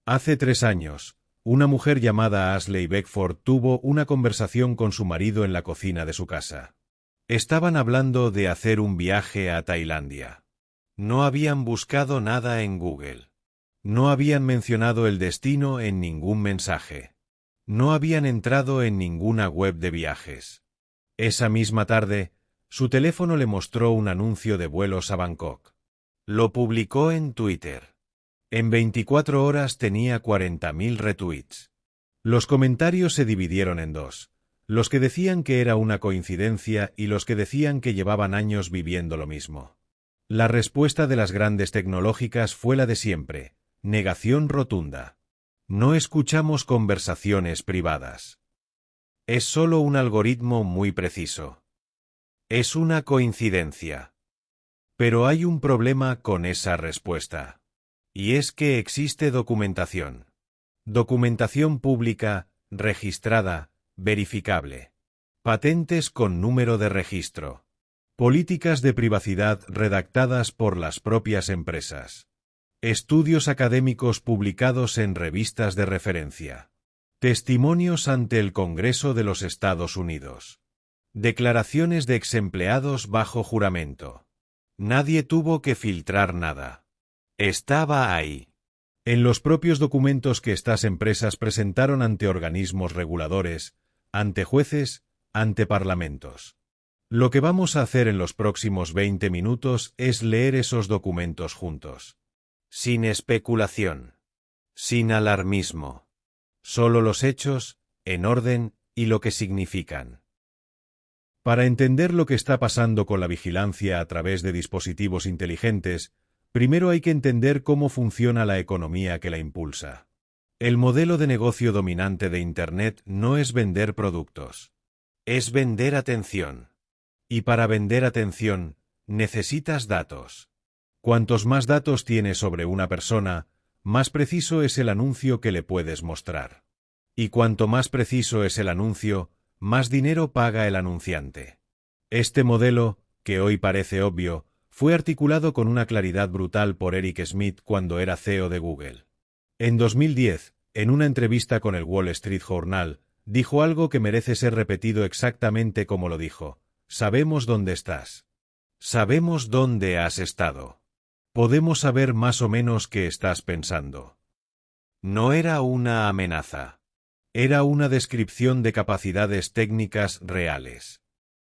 Hace 3 años, una mujer llamada Ashley Beckford tuvo una conversación con su marido en la cocina de su casa. Estaban hablando de hacer un viaje a Tailandia. No habían buscado nada en Google. No habían mencionado el destino en ningún mensaje. No habían entrado en ninguna web de viajes. Esa misma tarde, su teléfono le mostró un anuncio de vuelos a Bangkok. Lo publicó en Twitter. En 24 horas tenía 40.000 retweets. Los comentarios se dividieron en dos: los que decían que era una coincidencia y los que decían que llevaban años viviendo lo mismo. La respuesta de las grandes tecnológicas fue la de siempre: negación rotunda. No escuchamos conversaciones privadas. Es solo un algoritmo muy preciso. Es una coincidencia. Pero hay un problema con esa respuesta. Y es que existe documentación. Documentación pública, registrada, verificable. Patentes con número de registro. Políticas de privacidad redactadas por las propias empresas. Estudios académicos publicados en revistas de referencia. Testimonios ante el Congreso de los Estados Unidos. Declaraciones de exempleados bajo juramento. Nadie tuvo que filtrar nada. Estaba ahí. En los propios documentos que estas empresas presentaron ante organismos reguladores, ante jueces, ante parlamentos. Lo que vamos a hacer en los próximos 20 minutos es leer esos documentos juntos. Sin especulación. Sin alarmismo. Solo los hechos, en orden, y lo que significan. Para entender lo que está pasando con la vigilancia a través de dispositivos inteligentes, primero hay que entender cómo funciona la economía que la impulsa. El modelo de negocio dominante de Internet no es vender productos. Es vender atención. Y para vender atención, necesitas datos. Cuantos más datos tienes sobre una persona, más preciso es el anuncio que le puedes mostrar. Y cuanto más preciso es el anuncio, más dinero paga el anunciante. Este modelo, que hoy parece obvio, fue articulado con una claridad brutal por Eric Schmidt cuando era CEO de Google. En 2010, en una entrevista con el Wall Street Journal, dijo algo que merece ser repetido exactamente como lo dijo: sabemos dónde estás. Sabemos dónde has estado. Podemos saber más o menos qué estás pensando. No era una amenaza. Era una descripción de capacidades técnicas reales.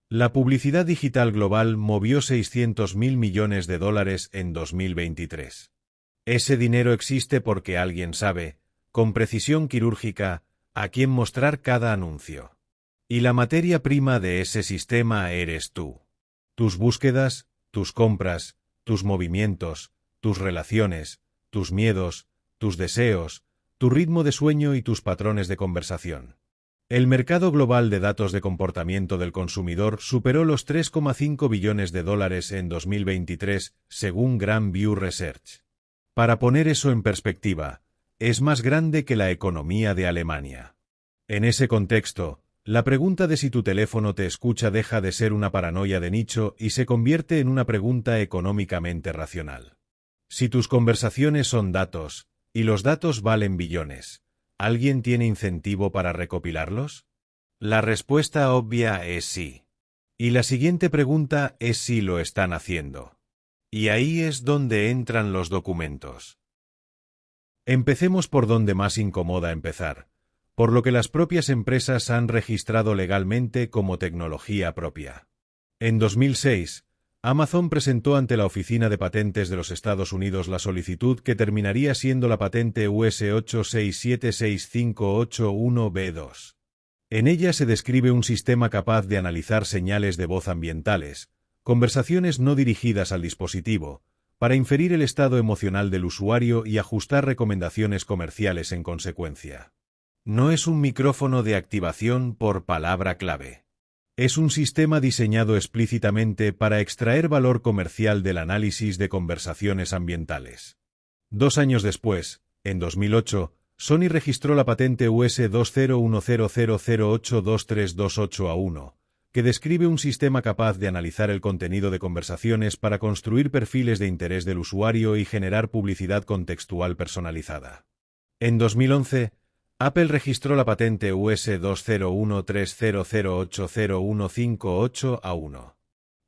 La publicidad digital global movió $600.000 millones en 2023. Ese dinero existe porque alguien sabe, con precisión quirúrgica, a quién mostrar cada anuncio. Y la materia prima de ese sistema eres tú. Tus búsquedas, tus compras, tus movimientos, tus relaciones, tus miedos, tus deseos, tu ritmo de sueño y tus patrones de conversación. El mercado global de datos de comportamiento del consumidor superó los $3,5 billones en 2023, según Grand View Research. Para poner eso en perspectiva, es más grande que la economía de Alemania. En ese contexto, la pregunta de si tu teléfono te escucha deja de ser una paranoia de nicho y se convierte en una pregunta económicamente racional. Si tus conversaciones son datos, y los datos valen billones, ¿alguien tiene incentivo para recopilarlos? La respuesta obvia es sí. Y la siguiente pregunta es si lo están haciendo. Y ahí es donde entran los documentos. Empecemos por donde más incomoda empezar, por lo que las propias empresas han registrado legalmente como tecnología propia. En 2006, Amazon presentó ante la Oficina de Patentes de los Estados Unidos la solicitud que terminaría siendo la patente US 8676581B2. En ella se describe un sistema capaz de analizar señales de voz ambientales, conversaciones no dirigidas al dispositivo, para inferir el estado emocional del usuario y ajustar recomendaciones comerciales en consecuencia. No es un micrófono de activación por palabra clave. Es un sistema diseñado explícitamente para extraer valor comercial del análisis de conversaciones ambientales. 2 años después, en 2008, Sony registró la patente US 20100082328A1, que describe un sistema capaz de analizar el contenido de conversaciones para construir perfiles de interés del usuario y generar publicidad contextual personalizada. En 2011, Apple registró la patente US 20130080158A1.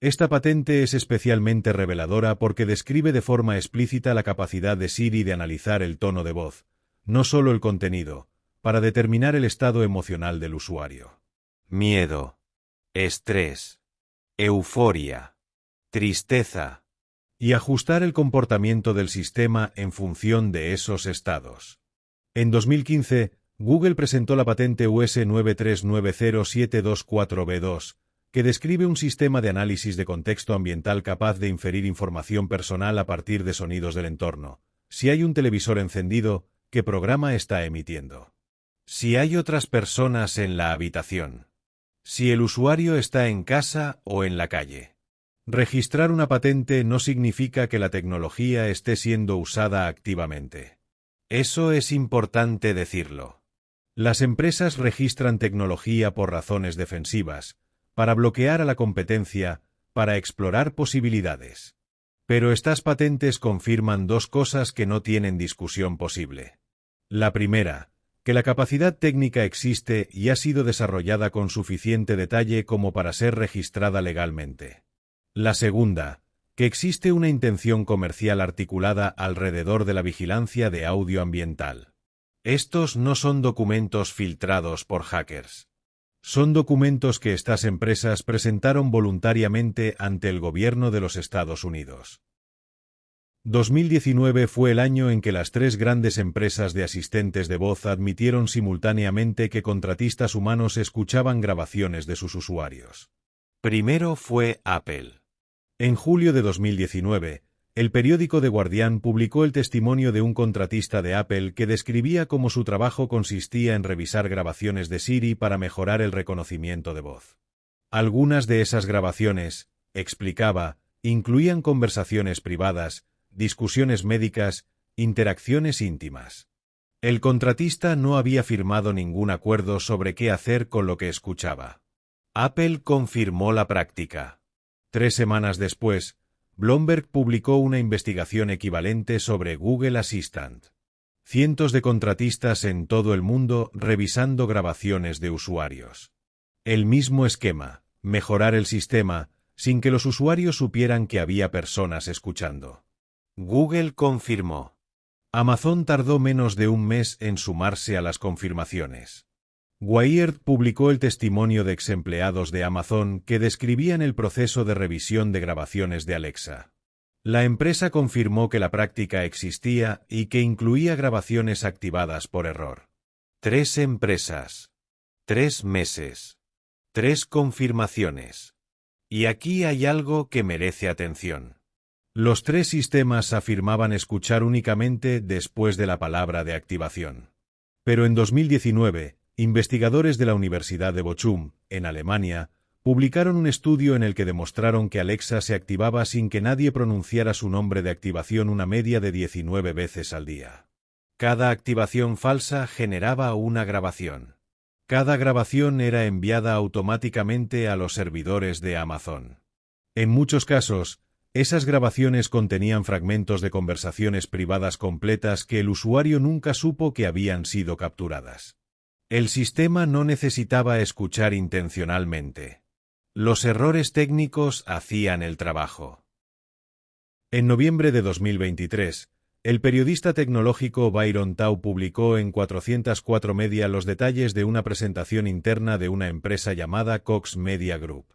Esta patente es especialmente reveladora porque describe de forma explícita la capacidad de Siri de analizar el tono de voz, no solo el contenido, para determinar el estado emocional del usuario. Miedo, estrés, euforia, tristeza, y ajustar el comportamiento del sistema en función de esos estados. En 2015, Google presentó la patente US 9390724B2, que describe un sistema de análisis de contexto ambiental capaz de inferir información personal a partir de sonidos del entorno. Si hay un televisor encendido, ¿qué programa está emitiendo? Si hay otras personas en la habitación. Si el usuario está en casa o en la calle. Registrar una patente no significa que la tecnología esté siendo usada activamente. Eso es importante decirlo. Las empresas registran tecnología por razones defensivas, para bloquear a la competencia, para explorar posibilidades. Pero estas patentes confirman dos cosas que no tienen discusión posible. La primera, que la capacidad técnica existe y ha sido desarrollada con suficiente detalle como para ser registrada legalmente. La segunda, que existe una intención comercial articulada alrededor de la vigilancia de audio ambiental. Estos no son documentos filtrados por hackers. Son documentos que estas empresas presentaron voluntariamente ante el gobierno de los Estados Unidos. 2019 fue el año en que las tres grandes empresas de asistentes de voz admitieron simultáneamente que contratistas humanos escuchaban grabaciones de sus usuarios. Primero fue Apple. En julio de 2019, el periódico The Guardian publicó el testimonio de un contratista de Apple que describía cómo su trabajo consistía en revisar grabaciones de Siri para mejorar el reconocimiento de voz. Algunas de esas grabaciones, explicaba, incluían conversaciones privadas, discusiones médicas, interacciones íntimas. El contratista no había firmado ningún acuerdo sobre qué hacer con lo que escuchaba. Apple confirmó la práctica. 3 semanas después, Bloomberg publicó una investigación equivalente sobre Google Assistant. Cientos de contratistas en todo el mundo revisando grabaciones de usuarios. El mismo esquema, mejorar el sistema, sin que los usuarios supieran que había personas escuchando. Google confirmó. Amazon tardó menos de un mes en sumarse a las confirmaciones. Wired publicó el testimonio de exempleados de Amazon que describían el proceso de revisión de grabaciones de Alexa. La empresa confirmó que la práctica existía y que incluía grabaciones activadas por error. 3 empresas. 3 meses. 3 confirmaciones. Y aquí hay algo que merece atención. Los 3 sistemas afirmaban escuchar únicamente después de la palabra de activación. Pero en 2019, investigadores de la Universidad de Bochum, en Alemania, publicaron un estudio en el que demostraron que Alexa se activaba sin que nadie pronunciara su nombre de activación una media de 19 veces al día. Cada activación falsa generaba una grabación. Cada grabación era enviada automáticamente a los servidores de Amazon. En muchos casos, esas grabaciones contenían fragmentos de conversaciones privadas completas que el usuario nunca supo que habían sido capturadas. El sistema no necesitaba escuchar intencionalmente. Los errores técnicos hacían el trabajo. En noviembre de 2023, el periodista tecnológico Byron Tau publicó en 404 Media los detalles de una presentación interna de una empresa llamada Cox Media Group.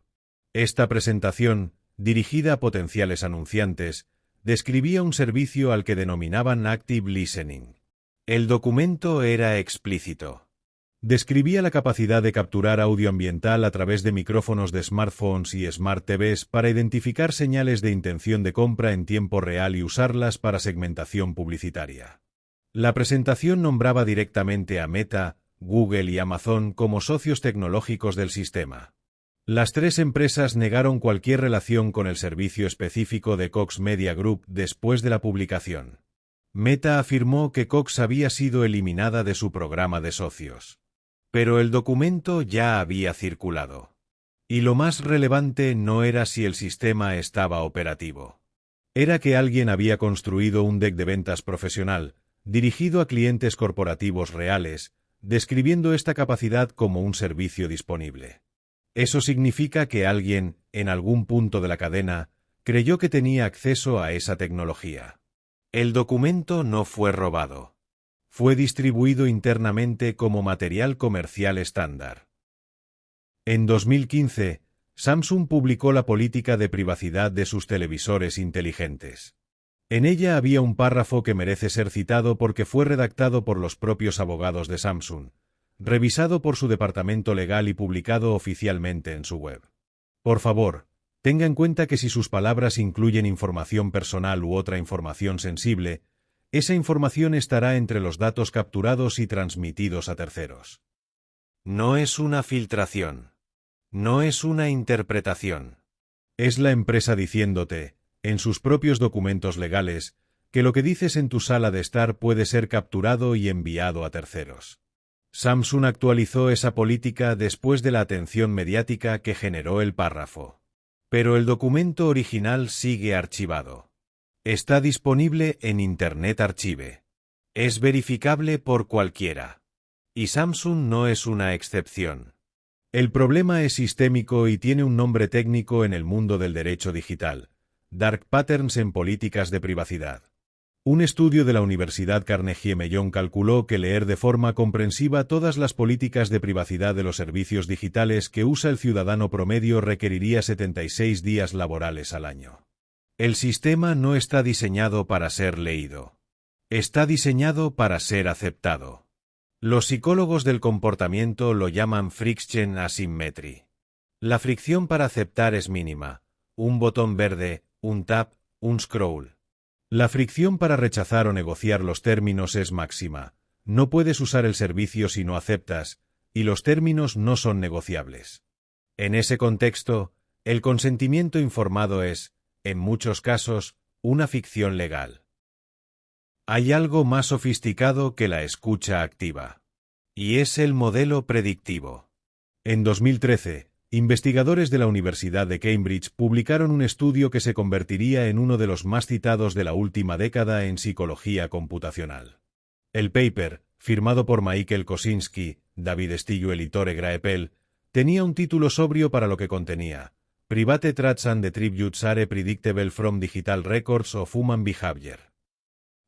Esta presentación, dirigida a potenciales anunciantes, describía un servicio al que denominaban Active Listening. El documento era explícito. Describía la capacidad de capturar audio ambiental a través de micrófonos de smartphones y smart TVs para identificar señales de intención de compra en tiempo real y usarlas para segmentación publicitaria. La presentación nombraba directamente a Meta, Google y Amazon como socios tecnológicos del sistema. Las 3 empresas negaron cualquier relación con el servicio específico de Cox Media Group después de la publicación. Meta afirmó que Cox había sido eliminada de su programa de socios. Pero el documento ya había circulado. Y lo más relevante no era si el sistema estaba operativo. Era que alguien había construido un deck de ventas profesional, dirigido a clientes corporativos reales, describiendo esta capacidad como un servicio disponible. Eso significa que alguien, en algún punto de la cadena, creyó que tenía acceso a esa tecnología. El documento no fue robado. Fue distribuido internamente como material comercial estándar. En 2015, Samsung publicó la política de privacidad de sus televisores inteligentes. En ella había un párrafo que merece ser citado porque fue redactado por los propios abogados de Samsung, revisado por su departamento legal y publicado oficialmente en su web. Por favor, tenga en cuenta que si sus palabras incluyen información personal u otra información sensible, esa información estará entre los datos capturados y transmitidos a terceros. No es una filtración. No es una interpretación. Es la empresa diciéndote, en sus propios documentos legales, que lo que dices en tu sala de estar puede ser capturado y enviado a terceros. Samsung actualizó esa política después de la atención mediática que generó el párrafo. Pero el documento original sigue archivado. Está disponible en Internet Archive. Es verificable por cualquiera. Y Samsung no es una excepción. El problema es sistémico y tiene un nombre técnico en el mundo del derecho digital: Dark Patterns en políticas de privacidad. Un estudio de la Universidad Carnegie Mellon calculó que leer de forma comprensiva todas las políticas de privacidad de los servicios digitales que usa el ciudadano promedio requeriría 76 días laborales al año. El sistema no está diseñado para ser leído. Está diseñado para ser aceptado. Los psicólogos del comportamiento lo llaman friction asymmetry. La fricción para aceptar es mínima: un botón verde, un tap, un scroll. La fricción para rechazar o negociar los términos es máxima: no puedes usar el servicio si no aceptas, y los términos no son negociables. En ese contexto, el consentimiento informado es, en muchos casos, una ficción legal. Hay algo más sofisticado que la escucha activa. Y es el modelo predictivo. En 2013, investigadores de la Universidad de Cambridge publicaron un estudio que se convertiría en uno de los más citados de la última década en psicología computacional. El paper, firmado por Michael Kosinski, David Stilwell y Tore Graepel, tenía un título sobrio para lo que contenía: Private Traits and Attributes are predictable from digital records of human behavior.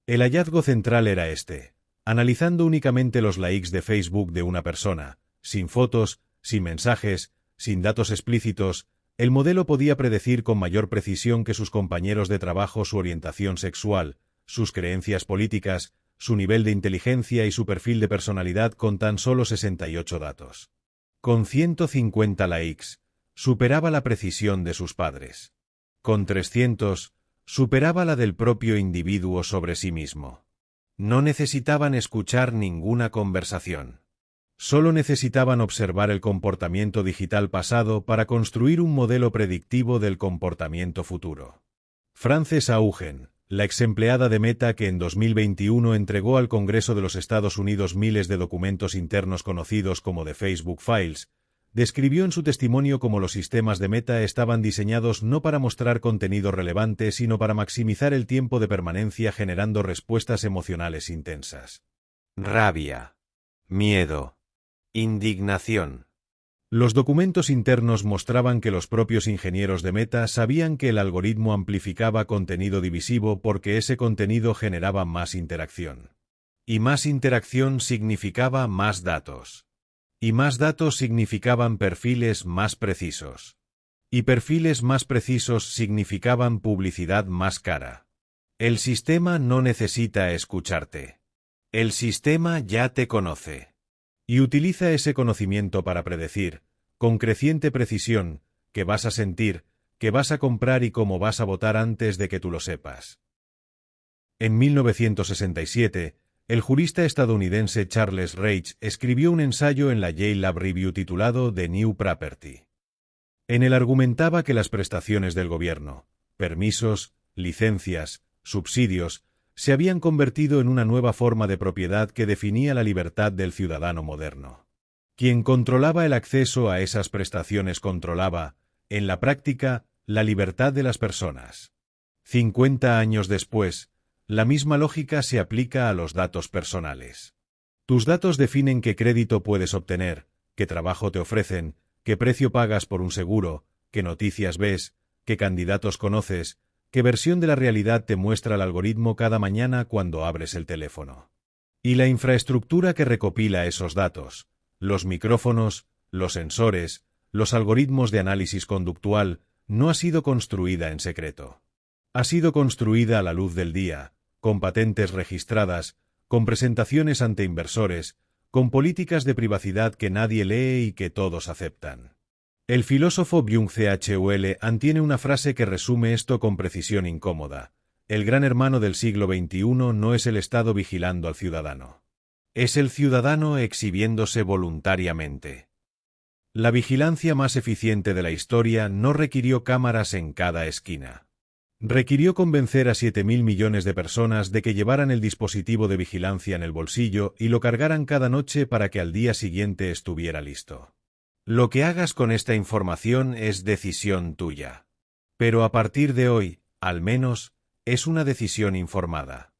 El hallazgo central era este: analizando únicamente los likes de Facebook de una persona, sin fotos, sin mensajes, sin datos explícitos, el modelo podía predecir con mayor precisión que sus compañeros de trabajo su orientación sexual, sus creencias políticas, su nivel de inteligencia y su perfil de personalidad con tan solo 68 datos. Con 150 likes, superaba la precisión de sus padres. Con 300, superaba la del propio individuo sobre sí mismo. No necesitaban escuchar ninguna conversación. Solo necesitaban observar el comportamiento digital pasado para construir un modelo predictivo del comportamiento futuro. Frances Haugen, la exempleada de Meta que en 2021 entregó al Congreso de los Estados Unidos miles de documentos internos conocidos como The Facebook Files, describió en su testimonio cómo los sistemas de Meta estaban diseñados no para mostrar contenido relevante, sino para maximizar el tiempo de permanencia generando respuestas emocionales intensas. Rabia. Miedo. Indignación. Los documentos internos mostraban que los propios ingenieros de Meta sabían que el algoritmo amplificaba contenido divisivo porque ese contenido generaba más interacción. Y más interacción significaba más datos. Y más datos significaban perfiles más precisos. Y perfiles más precisos significaban publicidad más cara. El sistema no necesita escucharte. El sistema ya te conoce. Y utiliza ese conocimiento para predecir, con creciente precisión, qué vas a sentir, qué vas a comprar y cómo vas a votar antes de que tú lo sepas. En 1967, el jurista estadounidense Charles Reich escribió un ensayo en la Yale Lab Review titulado The New Property. En él argumentaba que las prestaciones del gobierno, permisos, licencias, subsidios, se habían convertido en una nueva forma de propiedad que definía la libertad del ciudadano moderno. Quien controlaba el acceso a esas prestaciones controlaba, en la práctica, la libertad de las personas. 50 años después, La misma lógica se aplica a los datos personales. Tus datos definen qué crédito puedes obtener, qué trabajo te ofrecen, qué precio pagas por un seguro, qué noticias ves, qué candidatos conoces, qué versión de la realidad te muestra el algoritmo cada mañana cuando abres el teléfono. Y la infraestructura que recopila esos datos, los micrófonos, los sensores, los algoritmos de análisis conductual, no ha sido construida en secreto. Ha sido construida a la luz del día, con patentes registradas, con presentaciones ante inversores, con políticas de privacidad que nadie lee y que todos aceptan. El filósofo Byung-Chul Han tiene una frase que resume esto con precisión incómoda. El gran hermano del siglo XXI no es el Estado vigilando al ciudadano. Es el ciudadano exhibiéndose voluntariamente. La vigilancia más eficiente de la historia no requirió cámaras en cada esquina. Requirió convencer a 7.000 millones de personas de que llevaran el dispositivo de vigilancia en el bolsillo y lo cargaran cada noche para que al día siguiente estuviera listo. Lo que hagas con esta información es decisión tuya. Pero a partir de hoy, al menos, es una decisión informada.